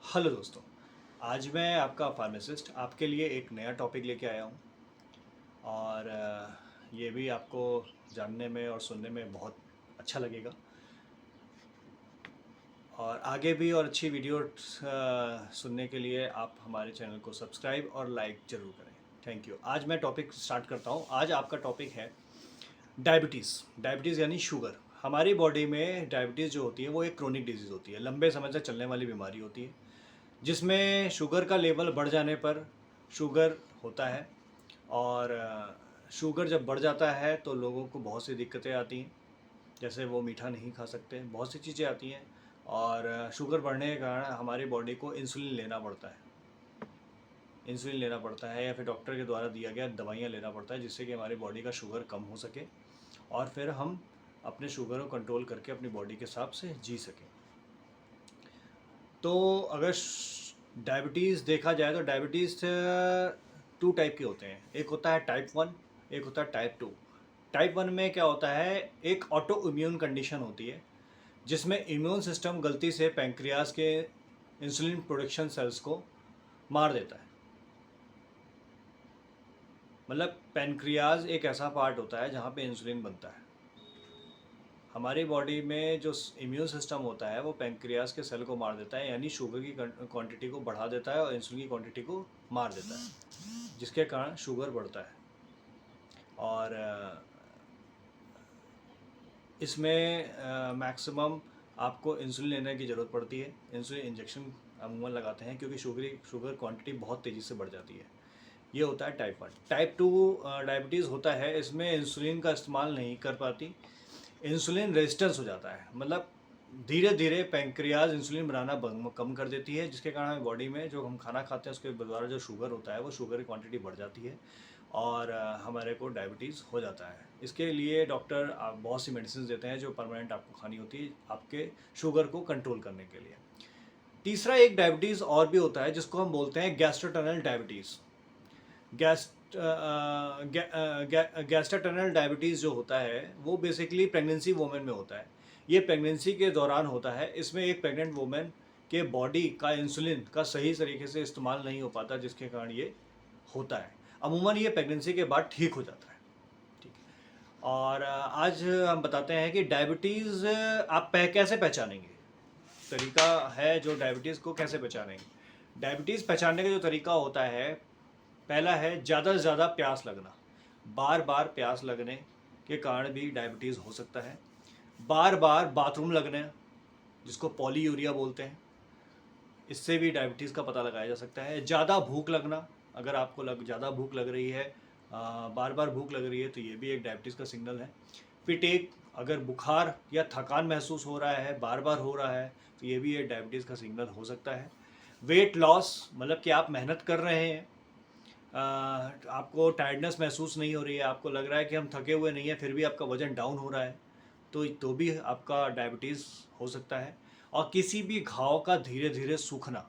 Hello दोस्तों। आज मैं आपका फार्मासिस्ट आपके लिए एक नया टॉपिक लेके आया हूँ और ये भी आपको जानने में और सुनने में बहुत अच्छा लगेगा और आगे भी और अच्छी वीडियो सुनने के लिए आप हमारे चैनल को सब्सक्राइब और लाइक ज़रूर करें। Thank you. आज मैं टॉपिक स्टार्ट करता हूँ। आज आपका टॉपिक है डायबिटीज़। डायबिटीज़ यानी शुगर। हमारी बॉडी में डायबिटीज़ जो होती है वो एक क्रोनिक डिजीज़ होती है, लंबे समय तक चलने वाली बीमारी होती है जिसमें शुगर का लेवल बढ़ जाने पर शुगर होता है और शुगर जब बढ़ जाता है तो लोगों को बहुत सी दिक्कतें आती हैं, जैसे वो मीठा नहीं खा सकते, बहुत सी चीज़ें आती हैं और शुगर बढ़ने के कारण हमारी बॉडी को इंसुलिन लेना पड़ता है। इंसुलिन लेना पड़ता है या फिर डॉक्टर के द्वारा दिया गया दवाइयाँ लेना पड़ता है जिससे कि हमारी बॉडी का शुगर कम हो सके और फिर हम अपने शुगर को कंट्रोल करके अपनी बॉडी के हिसाब से जी सकें। तो अगर डायबिटीज़ देखा जाए तो डायबिटीज़ टू टाइप के होते हैं, एक होता है टाइप 1, एक होता है टाइप 2। टाइप 1 में क्या होता है, एक ऑटो इम्यून कंडीशन होती है जिसमें इम्यून सिस्टम गलती से पैंक्रियाज के इंसुलिन प्रोडक्शन सेल्स को मार देता है। मतलब पैंक्रियाज एक ऐसा पार्ट होता है जहाँ पे इंसुलिन बनता है। हमारी बॉडी में जो इम्यून सिस्टम होता है वो पैंक्रियाज के सेल को मार देता है, यानी शुगर की क्वांटिटी को बढ़ा देता है और इंसुलिन की क्वांटिटी को मार देता है, जिसके कारण शुगर बढ़ता है। और इसमें मैक्सिमम आपको इंसुलिन लेने की ज़रूरत पड़ती है। इंसुलिन इंजेक्शन अमूमन लगाते हैं क्योंकि शुगर क्वांटिटी बहुत तेज़ी से बढ़ जाती है। ये होता है टाइप 1। टाइप 2 डायबिटीज़ होता है, इसमें इंसुलिन का इस्तेमाल नहीं कर पाती, इंसुलिन रेजिस्टेंस हो जाता है। मतलब धीरे धीरे पैंक्रियाज इंसुलिन बनाना कम कर देती है, जिसके कारण हमारी बॉडी में जो हम खाना खाते हैं उसके द्वारा जो शुगर होता है वो शुगर की क्वांटिटी बढ़ जाती है और हमारे को डायबिटीज़ हो जाता है। इसके लिए डॉक्टर बहुत सी मेडिसिन देते हैं जो परमानेंट आपको खानी होती है आपके शुगर को कंट्रोल करने के लिए। तीसरा एक डायबिटीज़ और भी होता है जिसको हम बोलते हैं गैस्ट्रोटनल डायबिटीज़। गैस्ट्रोटनल डायबिटीज़ जो होता है वो बेसिकली प्रेगनेंसी वोमेन में होता है। ये प्रेगनेंसी के दौरान होता है। इसमें एक प्रेग्नेंट वोमेन के बॉडी का इंसुलिन का सही तरीके से इस्तेमाल नहीं हो पाता, जिसके कारण ये होता है। अमूमन ये प्रेगनेंसी के बाद ठीक हो जाता है। ठीक है। और आज हम बताते हैं कि डायबिटीज़ आप कैसे पहचानेंगे। तरीका है जो डायबिटीज़ को कैसे पहचानेंगे। डायबिटीज़ पहचानने का जो तरीका होता है, पहला है ज़्यादा से ज़्यादा प्यास लगना। बार बार प्यास लगने के कारण भी डायबिटीज़ हो सकता है। बार बार बाथरूम लगने, जिसको पॉलीयूरिया बोलते हैं, इससे भी डायबिटीज़ का पता लगाया जा सकता है। ज़्यादा भूख लगना, अगर आपको ज़्यादा भूख लग रही है, बार बार भूख लग रही है, तो ये भी एक डायबिटीज़ का सिग्नल है। फिर एक अगर बुखार या थकान महसूस हो रहा है, बार बार हो रहा है, तो ये भी एक डायबिटीज़ का सिग्नल हो सकता है। वेट लॉस, मतलब कि आप मेहनत कर रहे हैं, आपको टायर्डनेस महसूस नहीं हो रही है, आपको लग रहा है कि हम थके हुए नहीं हैं, फिर भी आपका वज़न डाउन हो रहा है, तो भी आपका डायबिटीज़ हो सकता है। और किसी भी घाव का धीरे धीरे सूखना,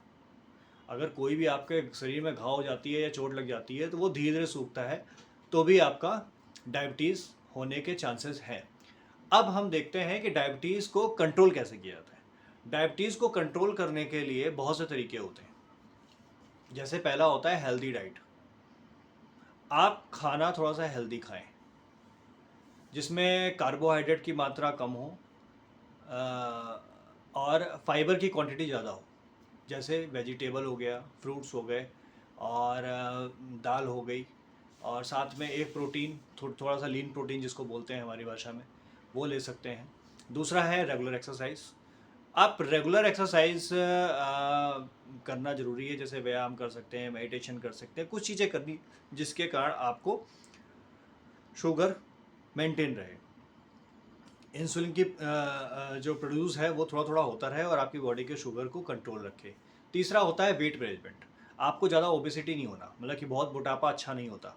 अगर कोई भी आपके शरीर में घाव हो जाती है या चोट लग जाती है तो वो धीरे धीरे सूखता है, तो भी आपका डायबिटीज़ होने के चांसेस हैं। अब हम देखते हैं कि डायबिटीज़ को कंट्रोल कैसे किया जाता है। डायबिटीज़ को कंट्रोल करने के लिए बहुत से तरीके होते हैं। जैसे पहला होता है हेल्दी डाइट। आप खाना थोड़ा सा हेल्दी खाएं जिसमें कार्बोहाइड्रेट की मात्रा कम हो और फाइबर की क्वांटिटी ज़्यादा हो। जैसे वेजिटेबल हो गया, फ्रूट्स हो गए और दाल हो गई, और साथ में एक प्रोटीन, थोड़ा सा लीन प्रोटीन जिसको बोलते हैं हमारी भाषा में, वो ले सकते हैं। दूसरा है रेगुलर एक्सरसाइज। आप रेगुलर एक्सरसाइज करना ज़रूरी है, जैसे व्यायाम कर सकते हैं, मेडिटेशन कर सकते हैं, कुछ चीज़ें करनी जिसके कारण आपको शुगर मेंटेन रहे, इंसुलिन की जो प्रोड्यूस है वो थोड़ा थोड़ा होता रहे और आपकी बॉडी के शुगर को कंट्रोल रखे। तीसरा होता है वेट मैनेजमेंट। आपको ज़्यादा ओबेसिटी नहीं होना, मतलब कि बहुत मोटापा अच्छा नहीं होता,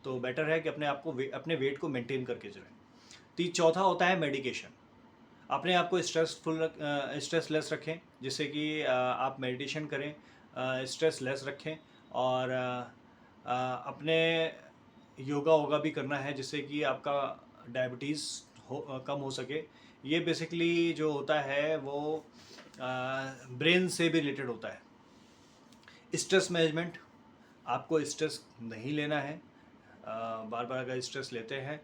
तो बेटर है कि अपने आप को अपने वेट को मेंटेन करके चलें। चौथा होता है मेडिकेशन। अपने आप को स्ट्रेस लेस रखें, जिससे कि आप मेडिटेशन करें, स्ट्रेस लेस रखें और अपने योगा वोगा भी करना है जिससे कि आपका डायबिटीज़ कम हो सके। ये बेसिकली जो होता है वो ब्रेन से भी रिलेटेड होता है। स्ट्रेस मैनेजमेंट, आपको स्ट्रेस नहीं लेना है। बार बार अगर स्ट्रेस लेते हैं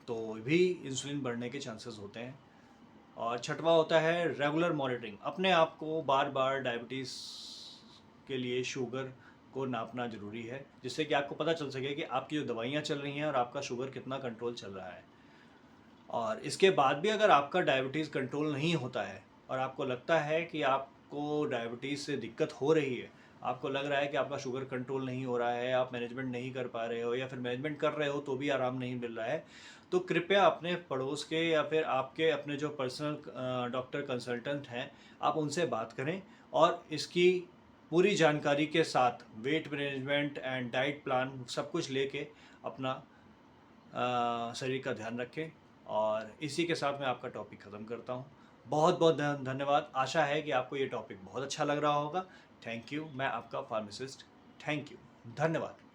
तो भी इंसुलिन बढ़ने के चांसेस होते हैं। और छठवा होता है रेगुलर मॉनिटरिंग, अपने आप को बार बार डायबिटीज़ के लिए शुगर को नापना ज़रूरी है, जिससे कि आपको पता चल सके कि आपकी जो दवाइयाँ चल रही हैं और आपका शुगर कितना कंट्रोल चल रहा है। और इसके बाद भी अगर आपका डायबिटीज़ कंट्रोल नहीं होता है और आपको लगता है कि आपको डायबिटीज़ से दिक्कत हो रही है, आपको लग रहा है कि आपका शुगर कंट्रोल नहीं हो रहा है, आप मैनेजमेंट नहीं कर पा रहे हो या फिर मैनेजमेंट कर रहे हो तो भी आराम नहीं मिल रहा है, तो कृपया अपने पड़ोस के या फिर आपके अपने जो पर्सनल डॉक्टर कंसल्टेंट हैं, आप उनसे बात करें और इसकी पूरी जानकारी के साथ weight management and diet plan सब कुछ लेके अपना शरीर का ध्यान रखें। और इसी के साथ मैं आपका टॉपिक ख़त्म करता हूँ। बहुत बहुत धन्यवाद। आशा है कि आपको ये टॉपिक बहुत अच्छा लग रहा होगा। Thank you. मैं आपका फार्मासिस्ट। Thank you. धन्यवाद।